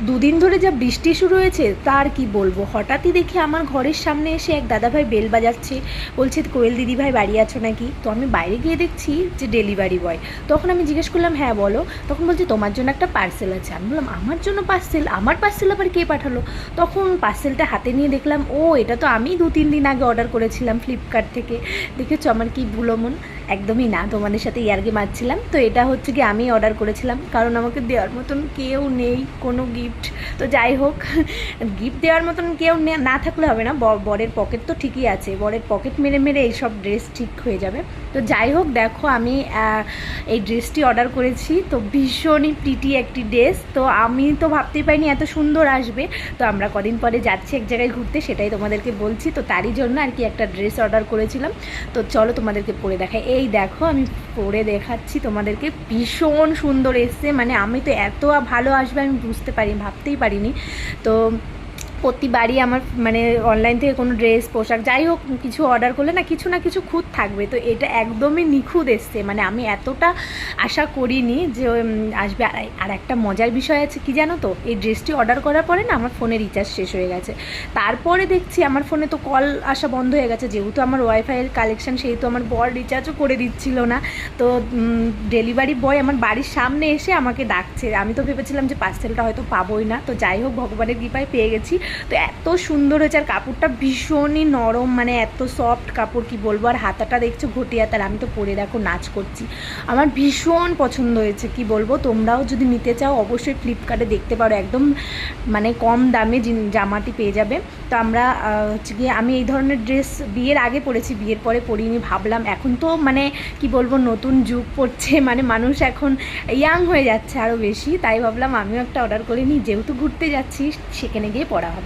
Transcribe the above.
দুদিন ধরে যা বৃষ্টি শুরু হয়েছে তার কি বলবো। হঠাৎই দেখি আমার ঘরের সামনে এসে এক দাদাভাই বেল বাজাচ্ছে, বলছে কোয়েল দিদিভাই বাড়ি আছো নাকি। তো আমি বাইরে গিয়ে দেখছি যে ডেলিভারি বয়। তখন আমি জিজ্ঞেস করলাম হ্যাঁ বলো। তখন বলছে তোমার জন্য একটা পার্সেল আছে। আমি বললাম আমার জন্য পার্সেল? আমার পার্সেল আবার কে পাঠালো? তখন পার্সেলটা হাতে নিয়ে দেখলাম ও এটা তো আমি 2-3 দিন আগে অর্ডার করেছিলাম ফ্লিপকার্ট থেকে। দেখেছো আমার কি ভুলো মন। একদমই না, তোমাদের সাথে ইয়ার্কি মারছিলাম। তো এটা হচ্ছে কি আমি অর্ডার করেছিলাম, কারণ আমাকে দেওয়ার মতন কেউ নেই কোনো গিফট। তো যাই হোক, গিফট দেওয়ার মতন কেউ না থাকলে হবে না, বরের পকেট তো ঠিকই আছে, বরের পকেট মেরে মেরে এইসব ড্রেস ঠিক হয়ে যাবে। তো যাই হোক দেখো আমি এই ড্রেসটি অর্ডার করেছি, তো ভীষণই প্রিটি একটি ড্রেস। তো আমি তো ভাবতেই পারিনি এত সুন্দর আসবে। তো আমরা কদিন পরে যাচ্ছি এক জায়গায় ঘুরতে, সেটাই তোমাদেরকে বলছি। তো তারই জন্য আর কি একটা ড্রেস অর্ডার করেছিলাম। তো চলো তোমাদেরকে পরে দেখাই। এই দেখো আমি পরে দেখাচ্ছি তোমাদেরকে, ভীষণ সুন্দর এসছে। মানে আমি তো এত ভালো আসবে আমি ভাবতেই পারিনি। তো প্রতিবারই আমার মানে অনলাইন থেকে কোনো ড্রেস পোশাক যাই হোক কিছু অর্ডার করলে না কিছু খুঁত থাকবে। তো এটা একদমই নিখুঁত এসছে, মানে আমি এতটা আশা করিনি যে আসবে। আর একটা মজার বিষয় আছে কি জানো তো, এই ড্রেসটি অর্ডার করার পরে না আমার ফোনে রিচার্জ শেষ হয়ে গেছে। তারপরে দেখছি আমার ফোনে তো কল আসা বন্ধ হয়ে গেছে, যেহেতু আমার ওয়াইফাইয়ের কালেকশান, সেহেতু আমার বর রিচার্জও করে দিচ্ছিল না। তো ডেলিভারি বয় আমার বাড়ির সামনে এসে আমাকে ডাকছে। আমি তো ভেবেছিলাম যে পার্সেলটা হয়তো পাবোই না। তো যাই হোক ভগবানের কৃপায় পেয়ে গেছি। তো এত সুন্দর হয়েছে, আর কাপড়টা ভীষণই নরম, মানে এত সফট কাপড় কি বলবো। আর হাতাটা দেখছো ঘটি হাতার, আমি তো পরে দেখো নাচ করছি। আমার ভীষণ পছন্দ হয়েছে কি বলবো। তোমরাও যদি নিতে চাও অবশ্যই ফ্লিপকার্টে দেখতে পারো, একদম মানে কম দামে জামাটি পেয়ে যাবে। তো আমরা হচ্ছে গিয়ে আমি এই ধরনের ড্রেস বিয়ের আগে পরেছি, বিয়ের পরে পরিনি। ভাবলাম এখন তো মানে কি বলবো নতুন যুগ পড়ছে, মানে মানুষ এখন ইয়াং হয়ে যাচ্ছে আরও বেশি, তাই ভাবলাম আমিও একটা অর্ডার করে নিই, যেহেতু ঘুরতে যাচ্ছি সেখানে গিয়ে পরা হবে।